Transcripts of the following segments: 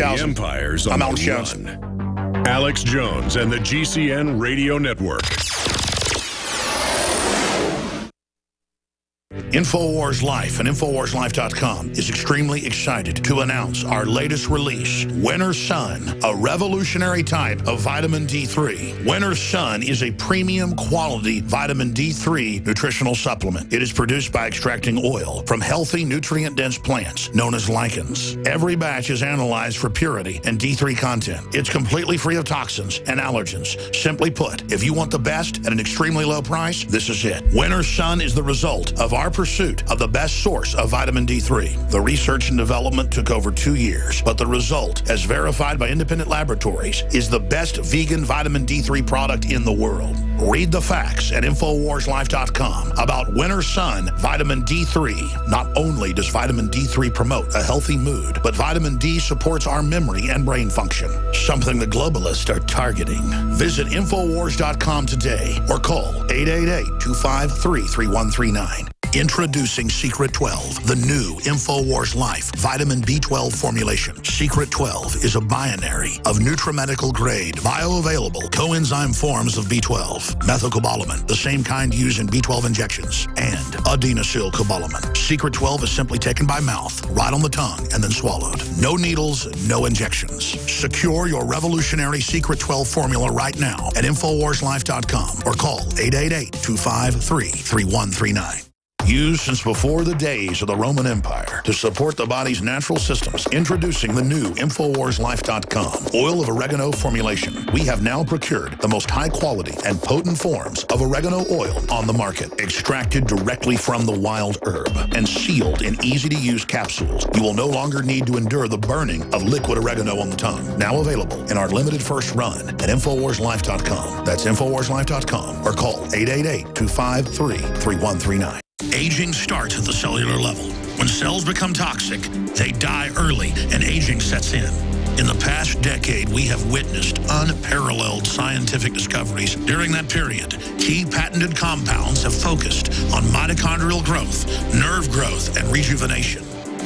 Skousen. The Empire's on I'm the Alex Jones. run. Alex Jones and the GCN Radio Network. InfoWars Life and InfoWarsLife.com is extremely excited to announce our latest release, Winter Sun, a revolutionary type of vitamin D3. Winter Sun is a premium quality vitamin D3 nutritional supplement. It is produced by extracting oil from healthy, nutrient-dense plants known as lichens. Every batch is analyzed for purity and D3 content. It's completely free of toxins and allergens. Simply put, if you want the best at an extremely low price, this is it. Winter Sun is the result of our pursuit of the best source of vitamin D3. The research and development took over 2 years, but the result, as verified by independent laboratories, is the best vegan vitamin D3 product in the world. Read the facts at InfoWarsLife.com about Winter Sun Vitamin D3. Not only does vitamin D3 promote a healthy mood, but vitamin D supports our memory and brain function, something the globalists are targeting. Visit InfoWars.com today or call 888-253-3139. Introducing Secret 12, the new InfoWars Life vitamin B12 formulation. Secret 12 is a binary of nutramedical grade, bioavailable coenzyme forms of B12, methylcobalamin, the same kind used in B12 injections, and adenosylcobalamin. Secret 12 is simply taken by mouth, right on the tongue, and then swallowed. No needles, no injections. Secure your revolutionary Secret 12 formula right now at InfoWarsLife.com or call 888-253-3139. Used since before the days of the Roman Empire to support the body's natural systems. Introducing the new InfoWarsLife.com oil of oregano formulation. We have now procured the most high quality and potent forms of oregano oil on the market. Extracted directly from the wild herb and sealed in easy-to-use capsules. You will no longer need to endure the burning of liquid oregano on the tongue. Now available in our limited first run at InfoWarsLife.com. That's InfoWarsLife.com or call 888-253-3139. Aging starts at the cellular level. When cells become toxic, they die early and aging sets in. In the past decade, we have witnessed unparalleled scientific discoveries. During that period, key patented compounds have focused on mitochondrial growth, nerve growth, and rejuvenation.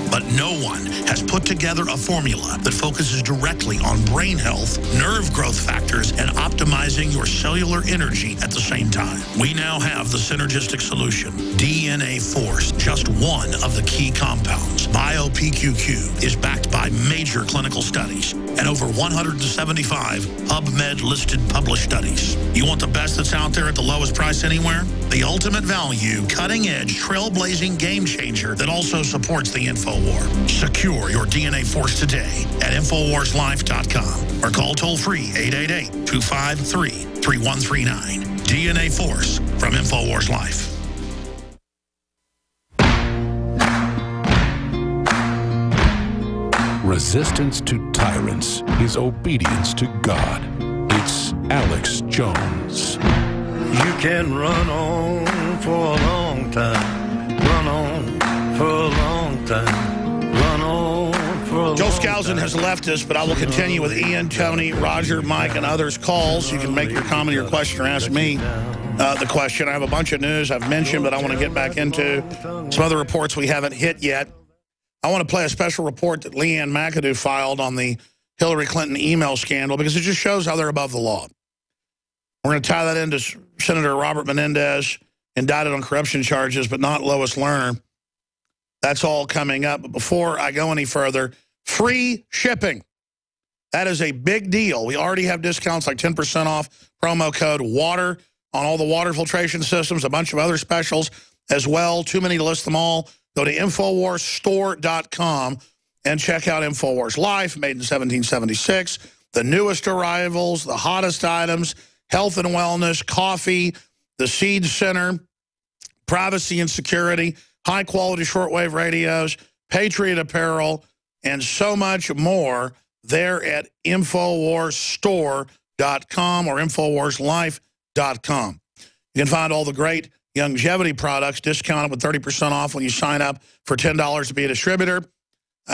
But no one has put together a formula that focuses directly on brain health, nerve growth factors, and optimizing your cellular energy at the same time. We now have the synergistic solution, DNA Force, just one of the key compounds. BioPQQ is backed by major clinical studies and over 175 PubMed-listed published studies. You want the best that's out there at the lowest price anywhere? The ultimate value, cutting-edge, trailblazing game changer that also supports the InfoWar. Secure your DNA Force today at InfoWarsLife.com or call toll-free 888-253-3139. DNA Force from InfoWars Life. Resistance to tyrants is obedience to God. It's Alex Jones. You can run on for a long time. Run on for a long time. Run on for a long time. Joel Skousen has left us, but I will continue with Ian, Tony, Roger, Mike, and others' calls. You can make your comment, your question, or ask me the question. I have a bunch of news I've mentioned, but I want to get back into some other reports we haven't hit yet. I want to play a special report that Leanne McAdoo filed on the Hillary Clinton email scandal because it just shows how they're above the law. We're going to tie that into Senator Robert Menendez, indicted on corruption charges, but not Lois Lerner. That's all coming up. But before I go any further, free shipping. That is a big deal. We already have discounts like 10% off, promo code WATER on all the water filtration systems, a bunch of other specials as well. Too many to list them all. Go to InfoWarsStore.com and check out InfoWars Life, made in 1776. The newest arrivals, the hottest items, health and wellness, coffee, the Seed Center, privacy and security, high-quality shortwave radios, Patriot apparel, and so much more there at InfoWarsStore.com or InfoWarsLife.com. You can find all the great longevity products discounted with 30% off when you sign up for $10 to be a distributor.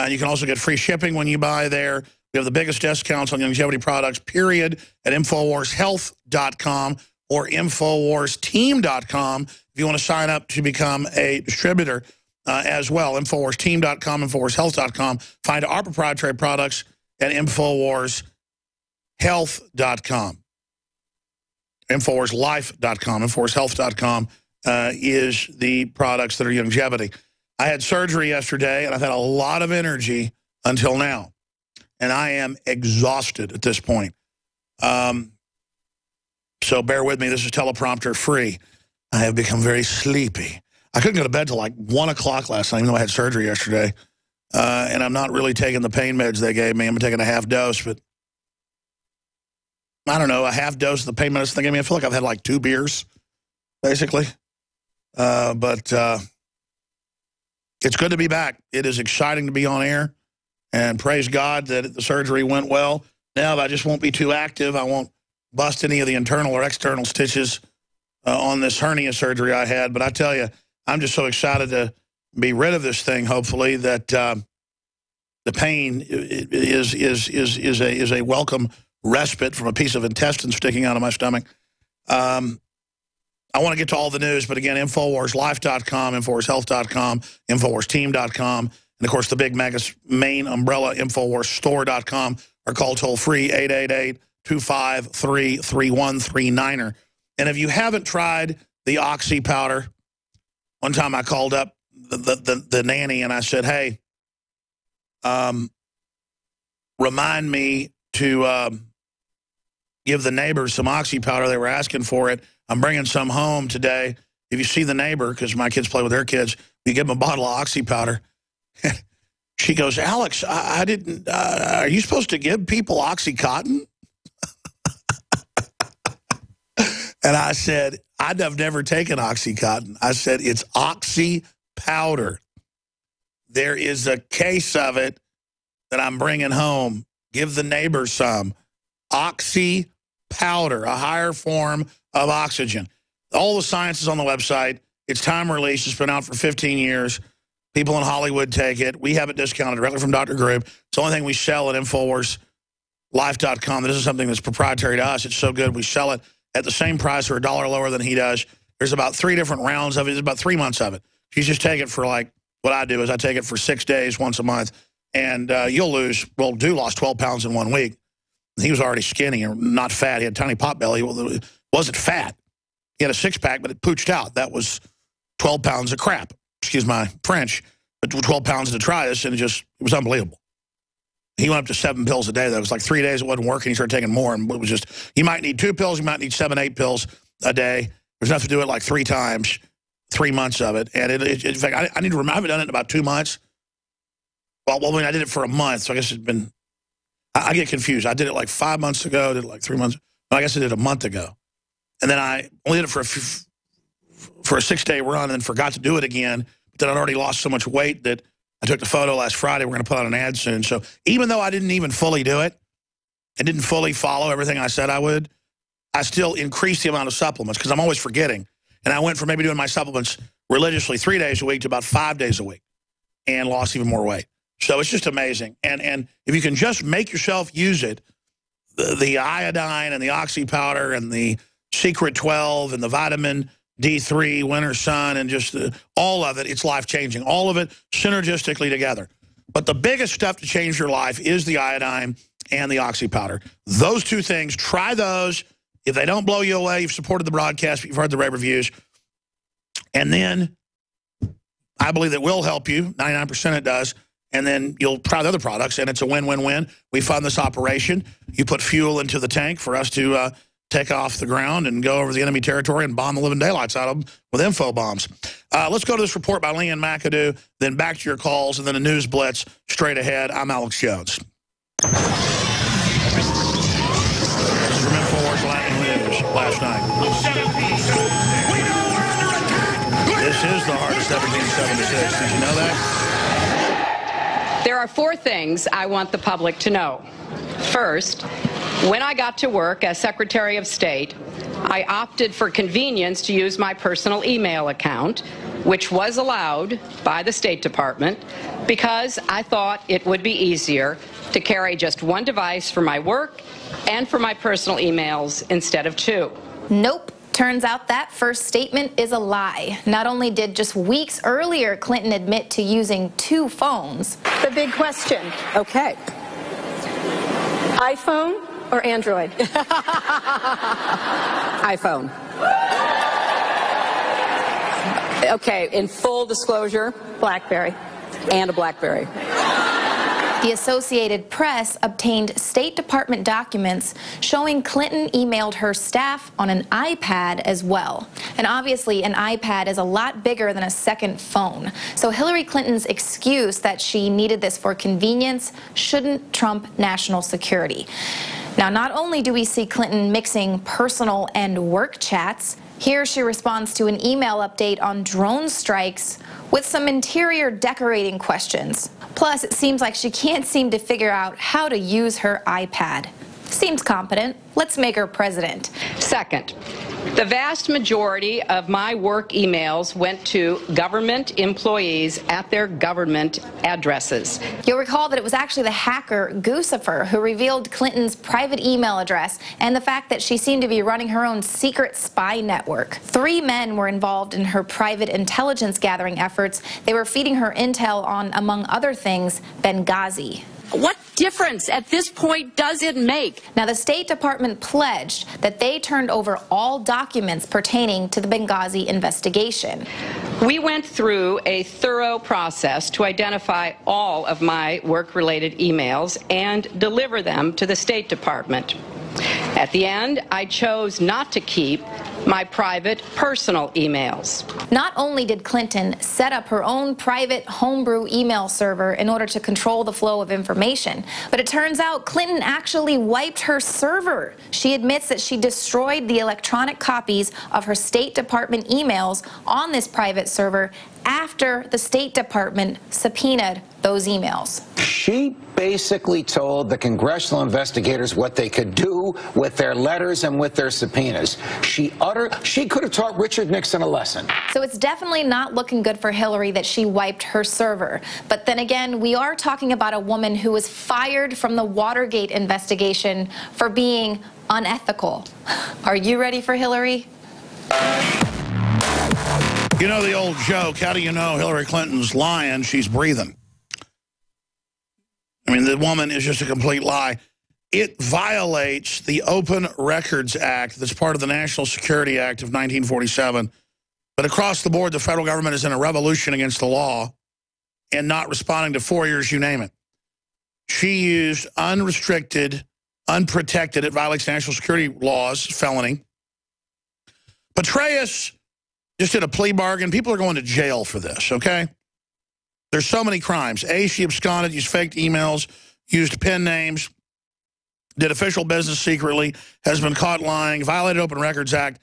You can also get free shipping when you buy there. We have the biggest discounts on longevity products, period, at InfoWarsHealth.com or InfoWarsTeam.com if you want to sign up to become a distributor as well. InfoWarsTeam.com, InfoWarsHealth.com. Find our proprietary products and InfoWarsHealth.com. InfoWarsLife.com. InfoWarsHealth.com is the products that are longevity. I had surgery yesterday, and I've had a lot of energy until now. And I am exhausted at this point. So bear with me. This is teleprompter free. I have become very sleepy. I couldn't go to bed till like 1 o'clock last night, even though I had surgery yesterday. And I'm not really taking the pain meds they gave me. I'm taking a half dose, but I don't know, a half dose of the pain medicine they gave me. I feel like I've had like 2 beers, basically. But it's good to be back. It is exciting to be on air. And praise God that the surgery went well. Now, if I just won't be too active, I won't bust any of the internal or external stitches on this hernia surgery I had. But I tell you, I'm just so excited to be rid of this thing, hopefully, that the pain is a welcome respite from a piece of intestine sticking out of my stomach. I want to get to all the news, but again, InfoWarsLife.com, InfoWarsHealth.com, InfoWarsTeam.com, and, of course, the big main umbrella, InfoWarsStore.com, are called toll-free, 888-253-3139. And if you haven't tried the Oxy powder, one time I called up the nanny and I said, hey, remind me to give the neighbors some Oxy powder. They were asking for it. I'm bringing some home today. If you see the neighbor, because my kids play with their kids, you give them a bottle of Oxy powder. She goes, Alex, I didn't, are you supposed to give people Oxycontin? And I said, I've never taken Oxycontin. I said, it's Oxy powder. There is a case of it that I'm bringing home. Give the neighbors some. Oxy powder, a higher form of oxygen. All the science is on the website. It's time release. It's been out for 15 years. People in Hollywood take it. We have it discounted directly from Dr. Grube. It's the only thing we sell at InfoWarsLife.com. This is something that's proprietary to us. It's so good. We sell it at the same price or $1 lower than he does. There's about 3 different rounds of it. There's about 3 months of it. You just take it for, like, what I do is I take it for 6 days, once a month, and you'll lose, well, Dew lost 12 pounds in 1 week. He was already skinny or not fat. He had a tiny pot belly. Well, it wasn't fat. He had a six-pack, but it pooched out. That was 12 pounds of crap. Excuse my French. But 12 pounds of detritus, and it was unbelievable. He went up to 7 pills a day. That was like 3 days it wasn't working. He started taking more, and it was just, you might need 2 pills. You might need 7, 8 pills a day. There's enough to do it like 3 times, 3 months of it. And in fact, I need to remember, I haven't done it in about 2 months. Well, I mean, I did it for a month, so I guess it's been, I get confused. I did it like 5 months ago, I did it like 3 months. I guess I did a month ago. And then I only did it for a 6-day run and then forgot to do it again. But then I'd already lost so much weight that I took the photo last Friday. We're going to put out an ad soon. So even though I didn't even fully do it and didn't fully follow everything I said I would, I still increased the amount of supplements because I'm always forgetting. And I went from maybe doing my supplements religiously 3 days a week to about 5 days a week and lost even more weight. So it's just amazing. And if you can just make yourself use it, the iodine and the Oxy powder and the Secret 12 and the vitamin D3, Winter Sun, and just all of it, it's life-changing. All of it synergistically together. But the biggest stuff to change your life is the iodine and the Oxy powder. Those 2 things, try those. If they don't blow you away, you've supported the broadcast, you've heard the rave reviews. And then I believe that will help you. 99% it does. And then you'll try the other products, and it's a win-win-win. We fund this operation. You put fuel into the tank for us to take off the ground and go over the enemy territory and bomb the living daylights out of them with info bombs. Let's go to this report by Leanne McAdoo, then back to your calls, and then a news blitz straight ahead. I'm Alex Jones. This is from InfoWars Lightning News last night. This is the heart of 1776. Did you know that? There are 4 things I want the public to know. First, when I got to work as Secretary of State, I opted for convenience to use my personal email account, which was allowed by the State Department, because I thought it would be easier to carry just 1 device for my work and for my personal emails instead of 2. Nope. Turns out that first statement is a lie. Not only did just weeks earlier Clinton admit to using 2 phones. The big question. Okay. iPhone or Android? iPhone. Okay, in full disclosure, BlackBerry. and a BlackBerry. The Associated Press obtained State Department documents showing Clinton emailed her staff on an iPad as well. And obviously, an iPad is a lot bigger than a second phone. So Hillary Clinton's excuse that she needed this for convenience shouldn't trump national security. Now, not only do we see Clinton mixing personal and work chats, here she responds to an email update on drone strikes with some interior decorating questions. Plus, it seems like she can't seem to figure out how to use her iPad. Seems competent. Let's make her president. Second, the vast majority of my work emails went to government employees at their government addresses. You'll recall that it was actually the hacker Guccifer who revealed Clinton's private email address and the fact that she seemed to be running her own secret spy network. 3 men were involved in her private intelligence gathering efforts. They were feeding her intel on, among other things, Benghazi. What difference at this point does it make? Now, the State Department pledged that they turned over all documents pertaining to the Benghazi investigation. We went through a thorough process to identify all of my work-related emails and deliver them to the State Department. At the end, I chose not to keep my private personal emails. Not only did Clinton set up her own private homebrew email server in order to control the flow of information, but it turns out Clinton actually wiped her server. She admits that she destroyed the electronic copies of her State Department emails on this private server after the State Department subpoenaed those emails. She basically told the congressional investigators what they could do with their letters and with their subpoenas. She could have taught Richard Nixon a lesson. So it's definitely not looking good for Hillary that she wiped her server. But then again, we are talking about a woman who was fired from the Watergate investigation for being unethical. Are you ready for Hillary? You know the old joke, how do you know Hillary Clinton's lying? She's breathing. I mean, the woman is just a complete lie. It violates the Open Records Act that's part of the National Security Act of 1947. But across the board, the federal government is in a revolution against the law and not responding to 4 years, you name it. She used unrestricted, unprotected, it violates national security laws, felony. Petraeus just did a plea bargain. People are going to jail for this, okay? There's so many crimes. A, she absconded, used fake emails, used pen names, did official business secretly, has been caught lying, violated Open Records Act.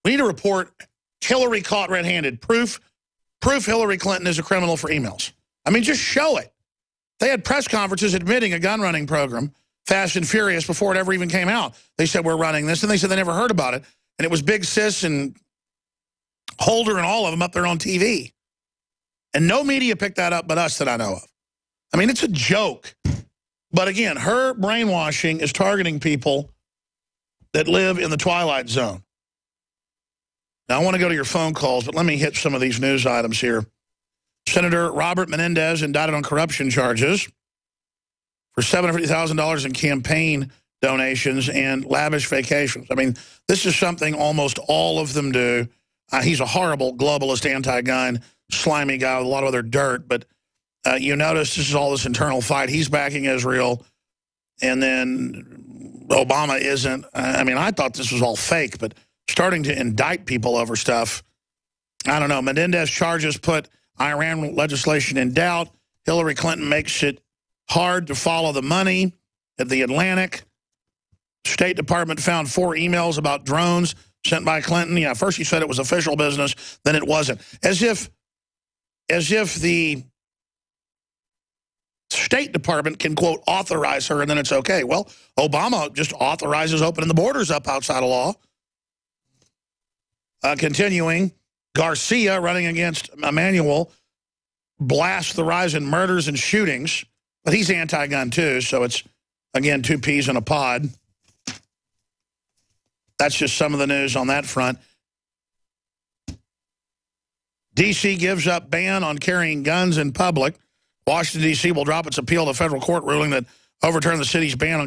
We need to report Hillary caught red-handed. Proof Hillary Clinton is a criminal for emails. I mean, just show it. They had press conferences admitting a gun-running program, Fast and Furious, before it ever even came out. They said, we're running this, and they said they never heard about it. And it was Big Sis and Holder and all of them up there on TV. And no media picked that up but us that I know of. I mean, it's a joke. But again, her brainwashing is targeting people that live in the Twilight Zone. Now, I want to go to your phone calls, but let me hit some of these news items here. Senator Robert Menendez indicted on corruption charges for $750,000 in campaign donations and lavish vacations. I mean, this is something almost all of them do. He's a horrible globalist, anti-gun, slimy guy with a lot of other dirt, but you notice this is all this internal fight. He's backing Israel, and then Obama isn't. I mean, I thought this was all fake, but starting to indict people over stuff, I don't know. Menendez charges put Iran legislation in doubt. Hillary Clinton makes it hard to follow the money at the Atlantic. State Department found 4 emails about drones sent by Clinton. Yeah, first he said it was official business, then it wasn't. As if the State Department can, quote, authorize her and then it's okay. Well, Obama just authorizes opening the borders up outside of law. Continuing, Garcia running against Emanuel blasts the rise in murders and shootings, but he's anti-gun too, so it's, again, 2 peas in a pod. That's just some of the news on that front. D.C. gives up ban on carrying guns in public. Washington, D.C. will drop its appeal to federal court ruling that overturned the city's ban on